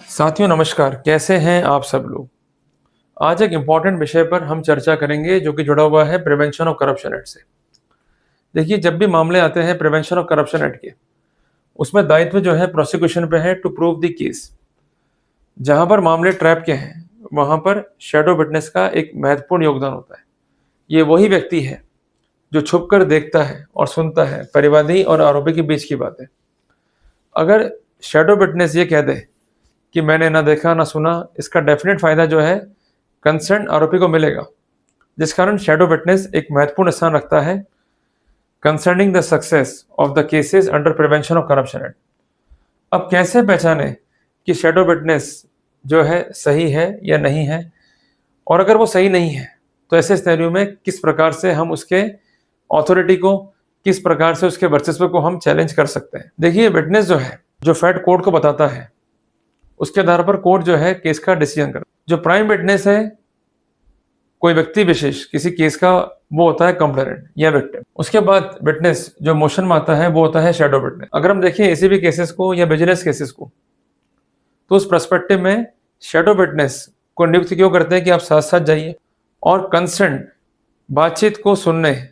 साथियों नमस्कार, कैसे हैं आप सब लोग? आज एक इम्पॉर्टेंट विषय पर हम चर्चा करेंगे जो कि जुड़ा हुआ है प्रिवेंशन ऑफ करप्शन एक्ट से। देखिए, जब भी मामले आते हैं प्रिवेंशन ऑफ करप्शन एक्ट के, उसमें दायित्व जो है प्रोसिक्यूशन पे है टू प्रूव द केस। जहाँ पर मामले ट्रैप के हैं, वहाँ पर शैडो विटनेस का एक महत्वपूर्ण योगदान होता है। ये वही व्यक्ति है जो छुप कर देखता है और सुनता है परिवादी और आरोपी के बीच की बातें। अगर शैडो विटनेस ये कह दे कि मैंने ना देखा ना सुना, इसका डेफिनेट फायदा जो है कंसर्न आरोपी को मिलेगा, जिस कारण शैडो विटनेस एक महत्वपूर्ण स्थान रखता है concerning the success of the cases under prevention of corruption act. अब कैसे पहचाने कि शैडो विटनेस जो है सही है या नहीं है, और अगर वो सही नहीं है तो ऐसे सिनेरियो में किस प्रकार से हम उसके ऑथोरिटी को, किस प्रकार से उसके वर्चस्व को हम चैलेंज कर सकते हैं। देखिए, विटनेस जो है जो फैक्ट कोर्ट को बताता है, उसके आधार पर कोर्ट जो है केस का डिसीजन करता है। जो प्राइम विटनेस है कोई व्यक्ति विशेष किसी केस का, वो होता है कंप्लेनेंट या विक्टिम। उसके बाद विटनेस जो मोशन में आता है वो होता है शैडो विटनेस। अगर हम देखें एसीबी केसेस को या बिजनेस केसेस को, तो उस पर्सपेक्टिव में शैडो विटनेस को नियुक्त क्यों करते हैं कि आप साथ साथ जाइए और कंसर्न बातचीत को सुनने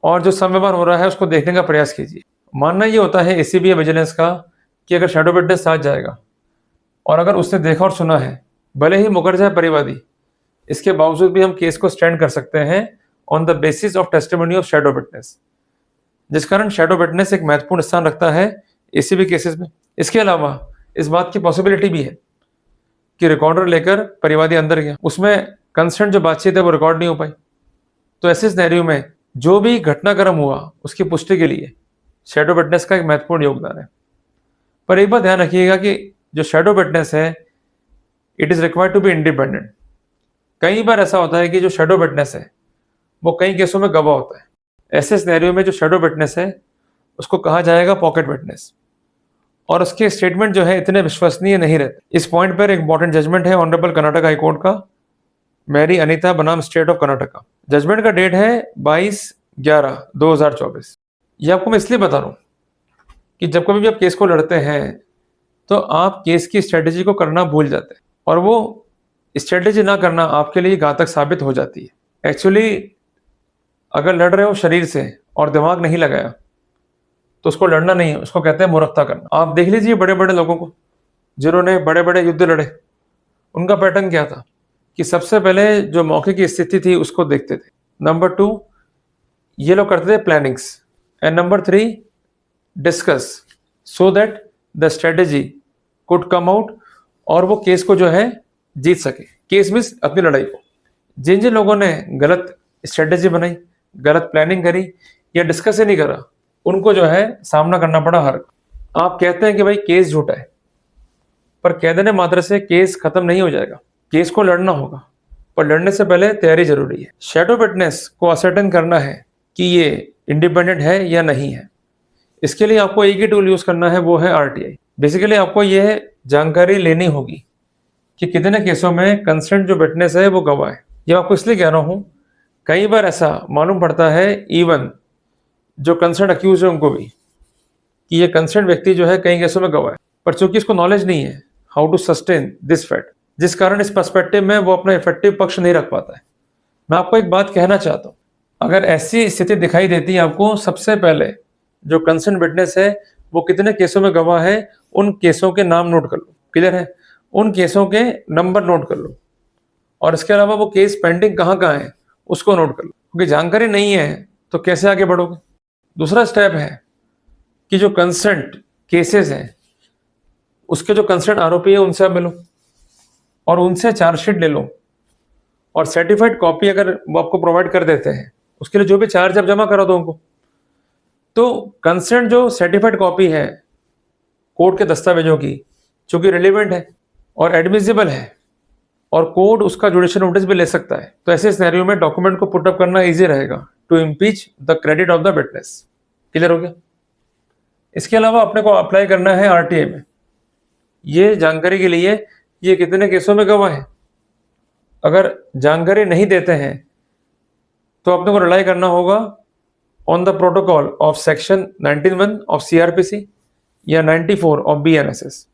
और जो संव्यवहार हो रहा है उसको देखने का प्रयास कीजिए। मानना ये होता है एसीबी या विजिलेंस का कि अगर शैडो विटनेस साथ जाएगा और अगर उसने देखा और सुना है, भले ही मुकर जाए परिवादी, इसके बावजूद भी हम केस को स्टैंड कर सकते हैं on the basis of testimony of shadow witness, जिस कारण शैडो विटनेस एक महत्वपूर्ण स्थान रखता है एसीबी केसेस में। इसके अलावा इस बात की पॉसिबिलिटी भी है कि रिकॉर्डर लेकर परिवादी अंदर गया, उसमें कंसर्न जो बातचीत है वो रिकॉर्ड नहीं हो पाई, तो ऐसे सिनेरियो में जो भी घटनाक्रम हुआ उसकी पुष्टि के लिए शैडो विटनेस का एक महत्वपूर्ण योगदान है। पर एक बात ध्यान रखिएगा कि जो शैडो विटनेस है, it is required to be independent. कई बार ऐसा होता है कि जो शैडो विटनेस है वो कई केसों में गवाह होता है। ऐसे सिनेरियो में जो शैडो विटनेस है उसको कहा जाएगा पॉकेट विटनेस, और उसके स्टेटमेंट जो है इतने विश्वसनीय नहीं रहते। इस पॉइंट पर एक इंपॉर्टेंट जजमेंट है ऑनरेबल कर्नाटक हाई कोर्ट का, मैरी अनीता बनाम स्टेट ऑफ कर्नाटका। जजमेंट का डेट है 22/11/2024। ये आपको मैं इसलिए बता रहा हूँ कि जब कभी भी आप केस को लड़ते हैं तो आप केस की स्ट्रेटेजी को करना भूल जाते हैं, और वो स्ट्रेटेजी ना करना आपके लिए घातक साबित हो जाती है। एक्चुअली अगर लड़ रहे हो शरीर से और दिमाग नहीं लगाया तो उसको लड़ना नहीं है, उसको कहते हैं मूर्खता करना। आप देख लीजिए बड़े बड़े लोगों को जिन्होंने बड़े बड़े युद्ध लड़े, उनका पैटर्न क्या था कि सबसे पहले जो मौके की स्थिति थी उसको देखते थे। नंबर 2, ये लोग करते थे plannings, and number 3, discuss so that the strategy could come out, और वो केस को जो है जीत सके। केस मीन्स अपनी लड़ाई को। जिन जिन लोगों ने गलत स्ट्रेटेजी बनाई, गलत प्लानिंग करी या डिस्कस ही नहीं करा, उनको जो है सामना करना पड़ा हार का। आप कहते हैं कि भाई केस झूठा है, पर कह देने मात्र से केस खत्म नहीं हो जाएगा। केस को लड़ना होगा, पर लड़ने से पहले तैयारी जरूरी है। शैडो विटनेस को असर्टेन करना है कि ये इंडिपेंडेंट है या नहीं है। इसके लिए आपको एक ही टूल यूज करना है, वो है आरटीआई। बेसिकली आपको यह जानकारी लेनी होगी कि कितने केसों में कंसर्न जो विटनेस है वो गवाह है। ये आपको इसलिए कह रहा हूं, कई बार ऐसा मालूम पड़ता है इवन जो कंसर्न अक्यूज है उनको भी, कि ये कंसर्न व्यक्ति जो है कई केसों में गवाह है, पर चूंकि इसको नॉलेज नहीं है how to sustain this fact, जिस कारण इस पर्सपेक्टिव में वो अपना इफेक्टिव पक्ष नहीं रख पाता है। मैं आपको एक बात कहना चाहता हूँ, अगर ऐसी स्थिति दिखाई देती है आपको, सबसे पहले जो कंसर्न विटनेस है वो कितने केसों में गवाह है, उन केसों के नाम नोट कर लो। क्लियर है? उन केसों के नंबर नोट कर लो, और इसके अलावा वो केस पेंडिंग कहाँ कहाँ है उसको नोट कर लो, क्योंकि जानकारी नहीं है तो कैसे आगे बढ़ोगे। दूसरा स्टेप है कि जो कंसर्न केसेस हैं उसके जो कंसर्न आरोपी है उनसे आप मिलो और उनसे चार्जशीट ले लो, और सर्टिफाइड कॉपी अगर वो आपको प्रोवाइड कर देते हैं, उसके लिए जो भी चार्ज आप जमा करा दो उनको। तो कंसर्न जो सर्टिफाइड कॉपी है कोर्ट के दस्तावेजों की, चूंकि रिलेवेंट है और एडमिसिबल है, और कोर्ट उसका जुडिशियल नोटिस भी ले सकता है, तो ऐसे सिनेरियो में डॉक्यूमेंट को पुट अप करना इजी रहेगा to impeach the credit of the witness. Clear हो गया? इसके अलावा अपने को अप्लाई करना है आरटीआई में, ये जानकारी के लिए ये कितने केसों में गवाह है। अगर जानकारी नहीं देते हैं तो अपने को रिलाई करना होगा on the protocol of section 19(1) of CrPC या 94 ऑफ बीएनएसएस।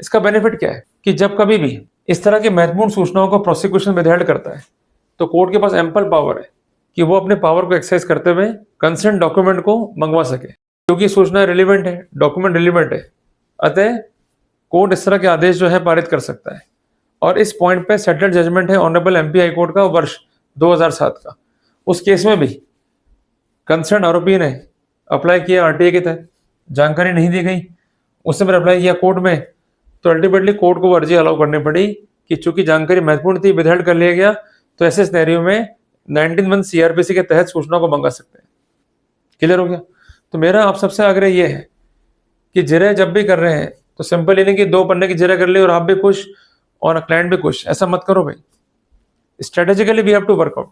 इसका बेनिफिट क्या है कि जब कभी भी इस तरह की महत्वपूर्ण सूचनाओं को प्रोसिक्यूशन विदहेल्ड करता है तो कोर्ट के पास एम्पल पावर है कि वो अपने पावर को एक्सरसाइज करते हुए कंसर्न डॉक्यूमेंट को मंगवा सके, क्योंकि सूचना रिलीवेंट है, डॉक्यूमेंट रिलीवेंट है। अतः कोर्ट इस तरह के आदेश जो है पारित कर सकता है। और इस पॉइंट पे सेटल्ड जजमेंट है ऑनरेबल एमपी हाई कोर्ट का वर्ष 2007 का। उस केस में भी कंसर्न आरोपी ने अप्लाई किया आरटीए के तहत, जानकारी नहीं दी गई, उसने फिर अप्लाई किया कोर्ट में, तो अल्टीमेटली कोर्ट को वो अर्जी अलाउ करनी पड़ी कि चूंकि जानकारी महत्वपूर्ण थी, विदहेल्ड कर लिया गया, तो ऐसे सिनेरियो में 19 सीआरपीसी के तहत सूचना को मंगा सकते हैं। क्लियर हो गया? तो मेरा आप सबसे आग्रह ये है कि जिरह जब भी कर रहे हैं तो सिंपल ये नहीं कि 2 पन्ने की जिरह कर ली और आप भी खुश और क्लाइंट भी खुश, ऐसा मत करो भाई। Strategically we have to work out,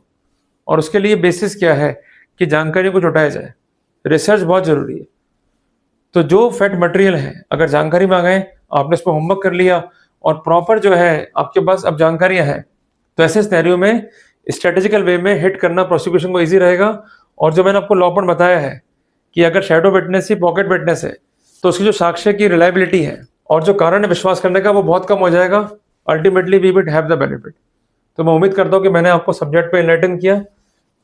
और उसके लिए बेसिस क्या है कि जानकारी को जुटाया जाए, रिसर्च बहुत जरूरी है। तो जो फैक्ट मटेरियल है, अगर जानकारी में आ गए, आपने इस पर होमवर्क कर लिया और प्रॉपर जो है आपके पास अब जानकारियां हैं, तो ऐसे सिनेरियो में स्ट्रेटेजिकल वे में हिट करना प्रोसिक्यूशन को इजी रहेगा। और जो मैंने आपको लॉ पॉइंट बताया है कि अगर शैडो विटनेस ही पॉकेट विटनेस है तो उसकी जो साक्ष्य की रिलायबिलिटी है और जो कारण है विश्वास करने का, वो बहुत कम हो जाएगा। Ultimately we will have the benefit. तो मैं उम्मीद करता हूँ कि मैंने आपको सब्जेक्ट पे एनलाइटन किया।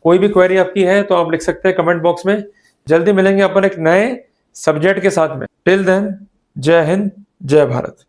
कोई भी क्वेरी आपकी है तो आप लिख सकते हैं कमेंट बॉक्स में। जल्दी मिलेंगे अपन एक नए सब्जेक्ट के साथ में। टिल देन, जय हिंद, जय भारत।